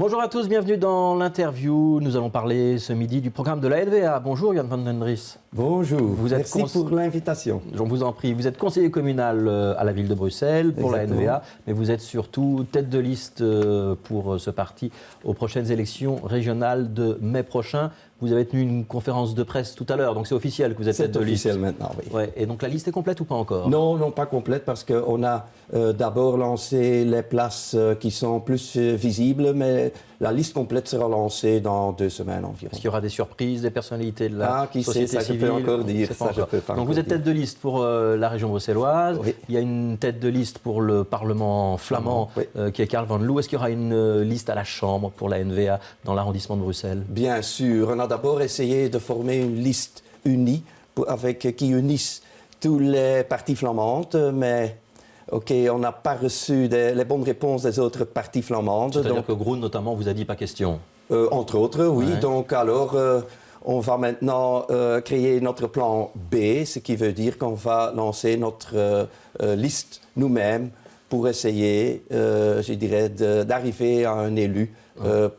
Bonjour à tous, bienvenue dans l'interview. Nous allons parler ce midi du programme de la NVA. Bonjour Yann van den Dries. Bonjour, merci pour l'invitation. Je vous en prie, vous êtes conseiller communal à la ville de Bruxelles pour Exactement. la NVA, mais vous êtes surtout tête de liste pour ce parti aux prochaines élections régionales de mai prochain. Vous avez tenu une conférence de presse tout à l'heure, donc c'est officiel que vous êtes tête de liste. C'est officiel maintenant, oui. Ouais, et donc la liste est complète ou pas encore? Non, non, pas complète, parce qu'on a d'abord lancé les places qui sont plus visibles, mais la liste complète sera lancée dans 2 semaines environ. Est-ce qu'il y aura des surprises, des personnalités de la qui société sait, ça civile? je peux encore dire. Ça, je peux pas donc encore vous êtes tête de liste pour la région bruxelloise. Oui. Il y a une tête de liste pour le Parlement flamand Oui. qui est Karl van Loo. Est-ce qu'il y aura une liste à la Chambre pour la NVA dans l'arrondissement de Bruxelles? Bien sûr, on a d'abord essayé de former une liste unie qui unisse tous les partis flamandes, mais on n'a pas reçu les bonnes réponses des autres partis flamandes. C'est-à-dire que Groen notamment vous a dit pas question. Entre autres, oui. Ouais. Donc alors, on va maintenant créer notre plan B, ce qui veut dire qu'on va lancer notre liste nous-mêmes pour essayer, je dirais, d'arriver à un élu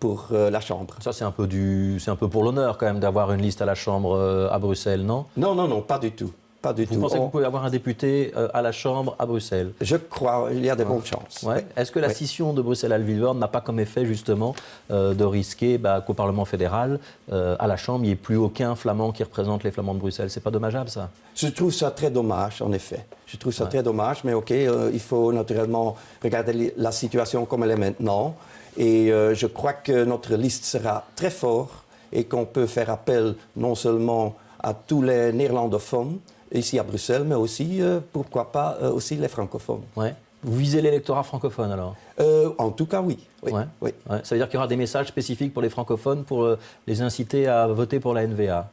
pour la Chambre. Ça, c'est un peu pour l'honneur quand même d'avoir une liste à la Chambre à Bruxelles, non? Non, non, non, pas du tout. Pas du Vous tout. pensez que vous pouvez avoir un député à la Chambre à Bruxelles? Je crois, il y a de bonnes chances. Ouais. Est-ce que la scission de Bruxelles à Vilvoorde n'a pas comme effet justement de risquer qu'au Parlement fédéral, à la Chambre, il n'y ait plus aucun flamand qui représente les flamands de Bruxelles? C'est pas dommageable ça? Je trouve ça très dommage, en effet. Je trouve ça très dommage, mais il faut naturellement regarder la situation comme elle est maintenant. Et je crois que notre liste sera très forte et qu'on peut faire appel non seulement à tous les néerlandophones ici à Bruxelles, mais aussi, pourquoi pas, aussi les francophones. Ouais. Vous visez l'électorat francophone alors? En tout cas, oui. Oui, ouais. oui. Ouais. Ça veut dire qu'il y aura des messages spécifiques pour les francophones pour les inciter à voter pour la NVA?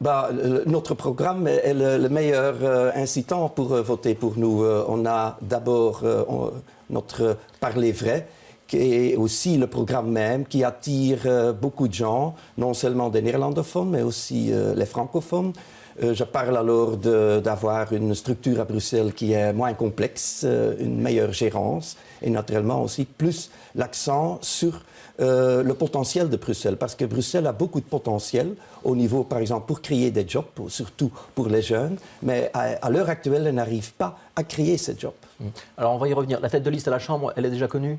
Notre programme est le meilleur incitant pour voter pour nous. On a d'abord notre Parler vrai, qui est aussi le programme même qui attire beaucoup de gens, non seulement des néerlandophones, mais aussi les francophones. Je parle alors d'avoir une structure à Bruxelles qui est moins complexe, une meilleure gérance et naturellement aussi plus l'accent sur le potentiel de Bruxelles. Parce que Bruxelles a beaucoup de potentiel au niveau, par exemple, pour créer des jobs, surtout pour les jeunes, mais à l'heure actuelle, elle n'arrive pas à créer ces jobs. Alors on va y revenir. La tête de liste à la Chambre, elle est déjà connue?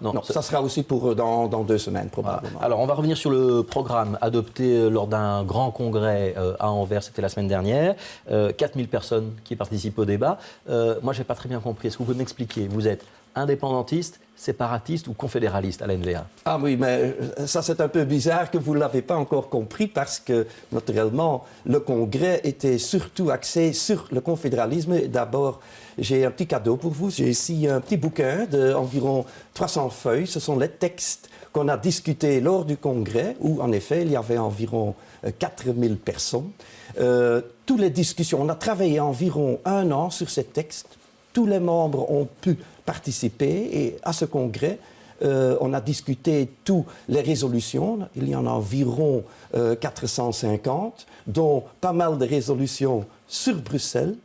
Non, ça sera aussi pour dans 2 semaines probablement. Voilà. Alors on va revenir sur le programme adopté lors d'un grand congrès à Anvers, c'était la semaine dernière. 4000 personnes qui participent au débat. Moi, je n'ai pas très bien compris. Est-ce que vous pouvez m'expliquer? Vous êtes indépendantiste, séparatiste ou confédéraliste à la NVA? Ah oui, mais ça c'est un peu bizarre que vous ne l'avez pas encore compris parce que, naturellement, le congrès était surtout axé sur le confédéralisme. D'abord, j'ai un petit cadeau pour vous. J'ai ici un petit bouquin d'environ 300 feuilles. Ce sont les textes qu'on a discutés lors du congrès, où en effet, il y avait environ 4000 personnes. Toutes les discussions, on a travaillé environ 1 an sur ces textes. Tous les membres ont pu participer et à ce congrès, on a discuté toutes les résolutions. Il y en a environ 450, dont pas mal de résolutions sur Bruxelles.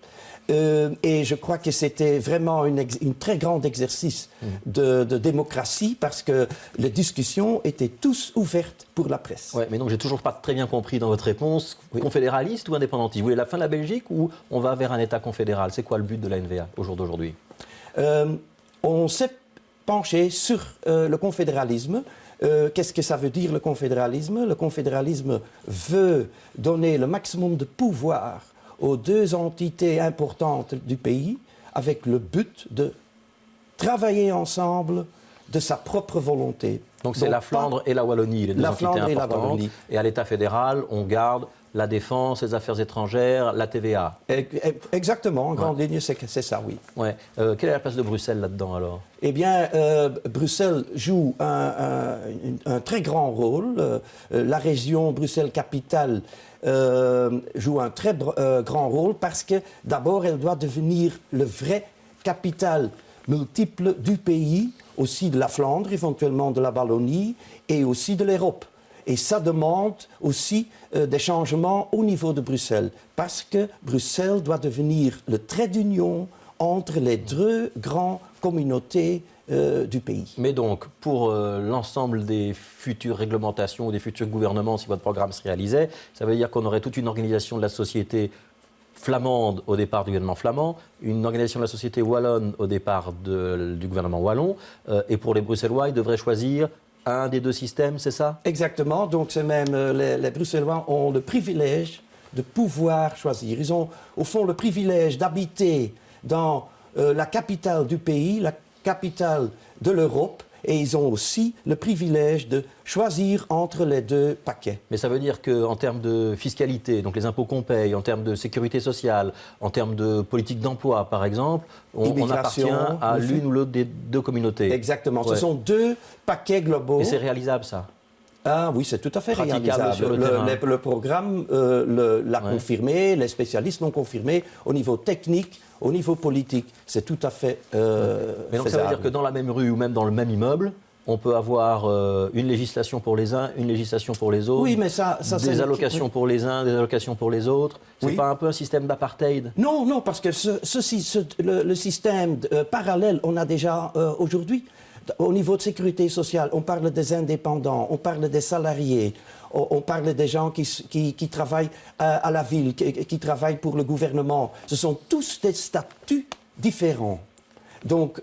Et je crois que c'était vraiment une très grande exercice de démocratie parce que les discussions étaient tous ouvertes pour la presse. Ouais, mais donc j'ai toujours pas très bien compris dans votre réponse. Confédéraliste ou indépendantiste? Vous voulez la fin de la Belgique ou on va vers un État confédéral? C'est quoi le but de la NVA au jour d'aujourd'hui? On s'est penché sur le confédéralisme. Qu'est-ce que ça veut dire le confédéralisme? Le confédéralisme veut donner le maximum de pouvoir aux 2 entités importantes du pays avec le but de travailler ensemble de sa propre volonté. Donc c'est la Flandre et la Wallonie, les 2 entités importantes. Et la Wallonie. Et à l'État fédéral, on garde la défense, les affaires étrangères, la TVA. Exactement, en grande ligne, c'est ça, oui. Ouais. Quelle est la place de Bruxelles là-dedans alors? Eh bien, Bruxelles joue un très grand rôle. La région Bruxelles-Capitale joue un très grand rôle parce que d'abord, elle doit devenir le vrai capitale multiple du pays, aussi de la Flandre, éventuellement de la Wallonie et aussi de l'Europe. Et ça demande aussi des changements au niveau de Bruxelles, parce que Bruxelles doit devenir le trait d'union entre les 2 grandes communautés du pays. Mais donc, pour l'ensemble des futures réglementations ou des futurs gouvernements, si votre programme se réalisait, ça veut dire qu'on aurait toute une organisation de la société flamande au départ du gouvernement flamand, une organisation de la société wallonne au départ du gouvernement wallon, et pour les Bruxellois, ils devraient choisir un des deux systèmes, c'est ça? Exactement, donc c'est même les Bruxellois ont le privilège de pouvoir choisir. Ils ont au fond le privilège d'habiter dans la capitale du pays, la capitale de l'Europe, et ils ont aussi le privilège de choisir entre les deux paquets. Mais ça veut dire qu'en termes de fiscalité, donc les impôts qu'on paye, en termes de sécurité sociale, en termes de politique d'emploi, par exemple, on appartient à l'une ou l'autre des deux communautés. Exactement. Ouais. Ce sont deux paquets globaux. Et c'est réalisable, ça? Ah oui, c'est tout à fait Praticable réalisable. sur le terrain. Le programme l'a confirmé, les spécialistes l'ont confirmé au niveau technique, au niveau politique. C'est tout à fait Mais donc ça veut dire que dans la même rue ou même dans le même immeuble, on peut avoir une législation pour les uns, une législation pour les autres, oui, mais ça des allocations pour les uns, des allocations pour les autres. C'est pas un peu un système d'apartheid? Non, non, parce que le système parallèle, on a déjà aujourd'hui. Au niveau de sécurité sociale, on parle des indépendants, on parle des salariés, on parle des gens qui travaillent à la ville, qui travaillent pour le gouvernement. Ce sont tous des statuts différents. Donc,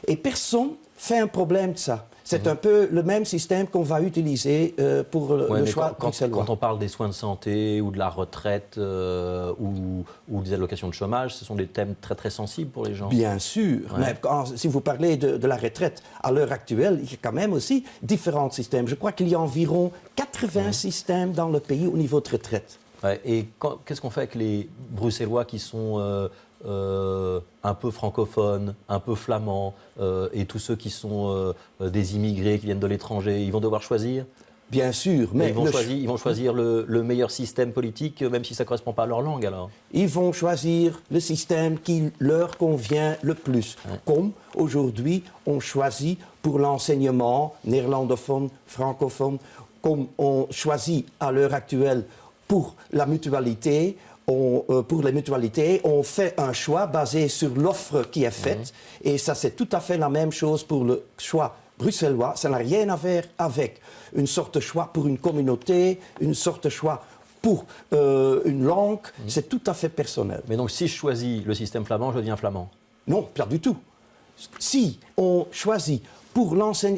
et personne fait un problème de ça. C'est un peu le même système qu'on va utiliser pour le choix bruxellois. Quand on parle des soins de santé ou de la retraite ou des allocations de chômage, ce sont des thèmes très très sensibles pour les gens. Bien sûr, mais si vous parlez de la retraite, à l'heure actuelle, il y a quand même aussi différents systèmes. Je crois qu'il y a environ 80 systèmes dans le pays au niveau de retraite. Ouais, et qu'est-ce qu'on fait avec les Bruxellois qui sont un peu francophones, un peu flamands, et tous ceux qui sont des immigrés qui viennent de l'étranger? Ils vont devoir choisir? Bien sûr, mais ils vont choisir le meilleur système politique, même si ça ne correspond pas à leur langue, alors? Ils vont choisir le système qui leur convient le plus. Ouais. Comme aujourd'hui, on choisit pour l'enseignement néerlandophone, francophone, comme on choisit à l'heure actuelle pour la mutualité. Pour les mutualités, on fait un choix basé sur l'offre qui est faite. Et ça, c'est tout à fait la même chose pour le choix bruxellois. Ça n'a rien à voir avec une sorte de choix pour une communauté, une sorte de choix pour une langue. C'est tout à fait personnel. Mais donc, si je choisis le système flamand, je deviens flamand? Non, pas du tout. Si on choisit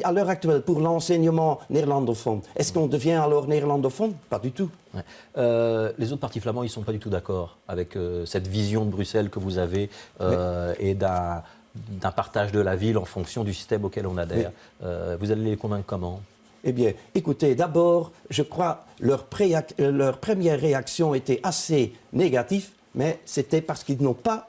à l'heure actuelle, pour l'enseignement néerlandophone, est-ce qu'on devient alors néerlandophone? Pas du tout. Ouais. Les autres partis flamands, ils ne sont pas du tout d'accord avec cette vision de Bruxelles que vous avez et d'un partage de la ville en fonction du système auquel on adhère. Vous allez les convaincre comment? Eh bien, écoutez, d'abord, je crois leur première réaction était assez négative, mais c'était parce qu'ils n'ont pas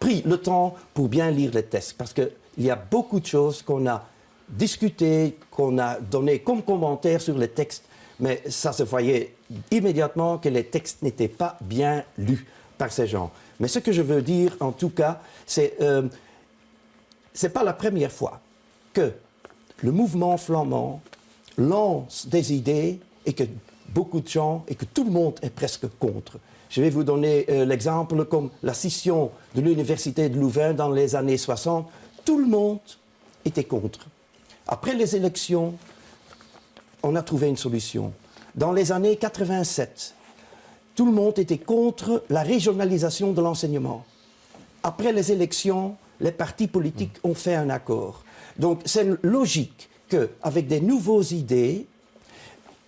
pris le temps pour bien lire les textes. Parce qu'il y a beaucoup de choses qu'on a discutées, qu'on a données comme commentaires sur les textes, mais ça se voyait immédiatement que les textes n'étaient pas bien lus par ces gens. Mais ce que je veux dire, en tout cas, c'est pas la première fois que le mouvement flamand lance des idées et que beaucoup de gens, et que tout le monde est presque contre. Je vais vous donner l'exemple comme la scission de l'Université de Louvain dans les années 60. Tout le monde était contre. Après les élections, on a trouvé une solution. Dans les années 87, tout le monde était contre la régionalisation de l'enseignement. Après les élections, les partis politiques ont fait un accord. Donc c'est logique qu'avec des nouvelles idées,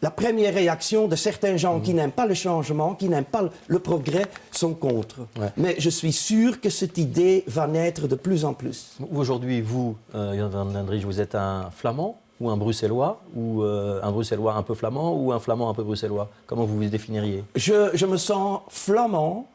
la première réaction de certains gens qui n'aiment pas le changement, qui n'aiment pas le progrès, sont contre. Ouais. Mais je suis sûr que cette idée va naître de plus en plus. Aujourd'hui, vous, Jan van den Driesch, vous êtes un Flamand ou un Bruxellois, ou un Bruxellois un peu flamand, ou un Flamand un peu bruxellois? Comment vous vous définiriez? Je me sens flamand,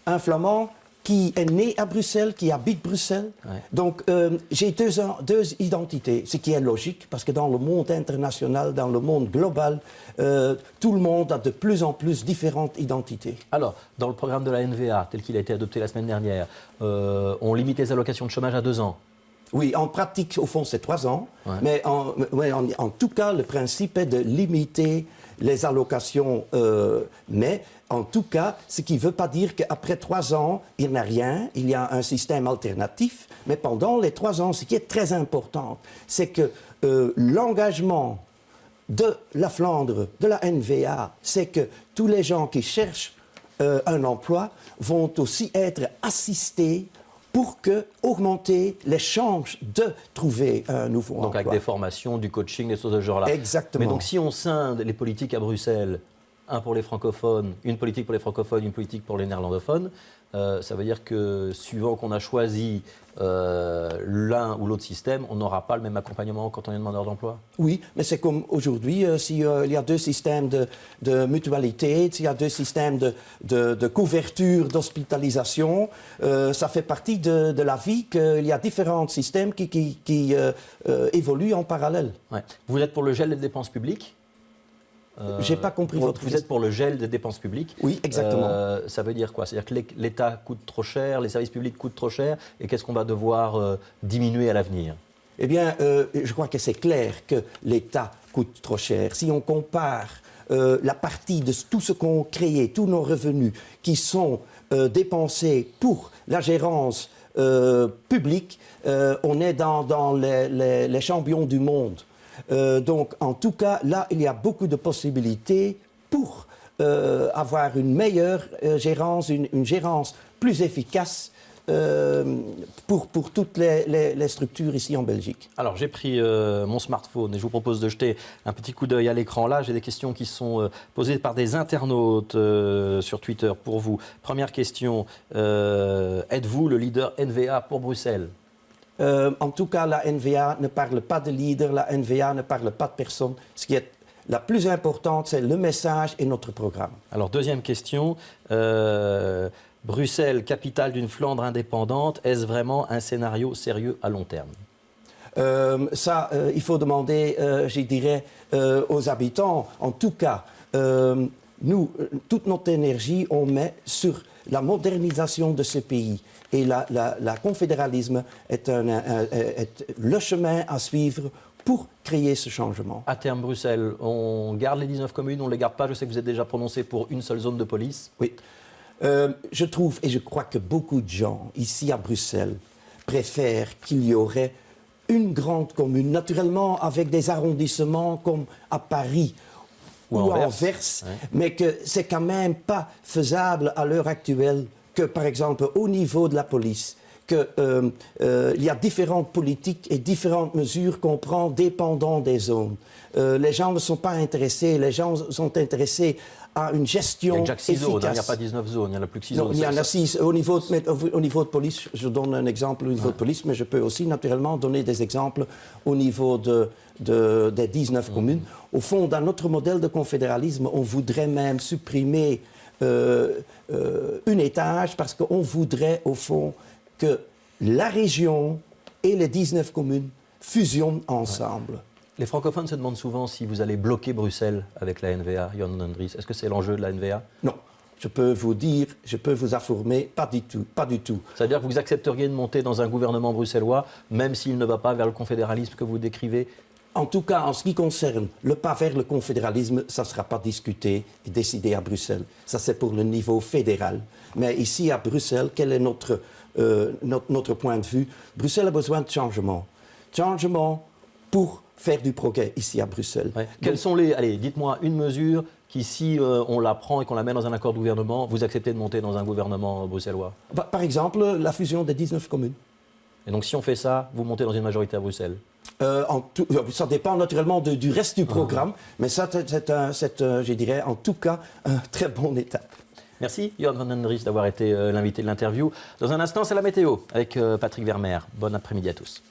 un Flamand qui est né à Bruxelles, qui habite Bruxelles. Ouais. Donc, j'ai deux identités, ce qui est logique, parce que dans le monde international, dans le monde global, tout le monde a de plus en plus différentes identités. Alors, dans le programme de la NVA, tel qu'il a été adopté la semaine dernière, on limite les allocations de chômage à 2 ans. Oui, en pratique, au fond, c'est 3 ans. Ouais. Mais en tout cas, le principe est de limiter les allocations. Mais en tout cas, ce qui ne veut pas dire qu'après 3 ans, il n'y a rien. Il y a un système alternatif. Mais pendant les 3 ans, ce qui est très important, c'est que l'engagement de la Flandre, de la NVA, c'est que tous les gens qui cherchent un emploi vont aussi être assistés pour augmenter les chances de trouver un nouveau emploi. Donc avec des formations, du coaching, des choses de ce genre-là. Exactement. Mais donc si on scinde les politiques à Bruxelles, un pour les francophones, une politique pour les francophones, une politique pour les néerlandophones, ça veut dire que suivant qu'on a choisi l'un ou l'autre système, on n'aura pas le même accompagnement quand on est demandeur d'emploi? Oui, mais c'est comme aujourd'hui, s'il y a 2 systèmes de mutualité, s'il y a 2 systèmes de couverture, d'hospitalisation, ça fait partie de la vie qu'il y a différents systèmes qui évoluent en parallèle. Ouais. Vous êtes pour le gel des dépenses publiques? Je n'ai pas compris votre Vous êtes pour le gel des dépenses publiques? Oui, exactement. Ça veut dire quoi? C'est-à-dire que l'État coûte trop cher, les services publics coûtent trop cher, et qu'est-ce qu'on va devoir diminuer à l'avenir? Eh bien, je crois que c'est clair que l'État coûte trop cher. Si on compare la partie de tout ce qu'on crée, tous nos revenus qui sont dépensés pour la gérance publique, on est dans les champions du monde. Donc, en tout cas, là, il y a beaucoup de possibilités pour avoir une meilleure gérance, une gérance plus efficace pour toutes les structures ici en Belgique. Alors, j'ai pris mon smartphone et je vous propose de jeter un petit coup d'œil à l'écran. Là, j'ai des questions qui sont posées par des internautes sur Twitter pour vous. Première question, êtes-vous le leader NVA pour Bruxelles? En tout cas, la NVA ne parle pas de leader, la NVA ne parle pas de personne. Ce qui est la plus importante, c'est le message et notre programme. Alors, deuxième question, Bruxelles, capitale d'une Flandre indépendante, est-ce vraiment un scénario sérieux à long terme? Il faut demander, je dirais, aux habitants. En tout cas, nous, toute notre énergie, on met sur la modernisation de ce pays. Et la confédéralisme est le chemin à suivre pour créer ce changement. À terme, Bruxelles, on garde les 19 communes, on ne les garde pas. Je sais que vous êtes déjà prononcé pour une seule zone de police. Oui. Je trouve et je crois que beaucoup de gens ici à Bruxelles préfèrent qu'il y aurait une grande commune, naturellement avec des arrondissements comme à Paris ou à Anvers, ouais. Mais que c'est quand même pas faisable à l'heure actuelle que, par exemple, au niveau de la police, qu'il y a différentes politiques et différentes mesures qu'on prend dépendant des zones. Les gens ne sont pas intéressés, les gens sont intéressés à une gestion efficace. Il y a déjà 6 zones, il n'y a pas 19 zones, il n'y en a plus que 6 zones. Il y en a 6. Au niveau de police, je donne un exemple au niveau de police, mais je peux aussi naturellement donner des exemples au niveau des 19 communes. Au fond, dans notre modèle de confédéralisme, on voudrait même supprimer un étage parce qu'on voudrait, au fond, que la région et les 19 communes fusionnent ensemble. Ouais. Les francophones se demandent souvent si vous allez bloquer Bruxelles avec la NVA, Jan van den Dries. Est-ce que c'est l'enjeu de la NVA? Non. Je peux vous dire, je peux vous affirmer, pas du tout, pas du tout. C'est-à-dire que vous accepteriez de monter dans un gouvernement bruxellois, même s'il ne va pas vers le confédéralisme que vous décrivez? En tout cas, en ce qui concerne le pas vers le confédéralisme, ça ne sera pas discuté et décidé à Bruxelles. Ça, c'est pour le niveau fédéral. Mais ici, à Bruxelles, quel est notre point de vue? Bruxelles a besoin de changement. Changement pour faire du progrès ici à Bruxelles. Ouais. Quelles sont les... Allez, dites-moi une mesure qui, si on la prend et qu'on la met dans un accord de gouvernement, vous acceptez de monter dans un gouvernement bruxellois? Par exemple, la fusion des 19 communes. Et donc, si on fait ça, vous montez dans une majorité à Bruxelles? Ça dépend naturellement du reste du programme, mais ça, c'est, je dirais, en tout cas, une très bonne étape. Merci, Jan van den Dries, d'avoir été l'invité de l'interview. Dans un instant, c'est la météo avec Patrick Vermeer. Bon après-midi à tous.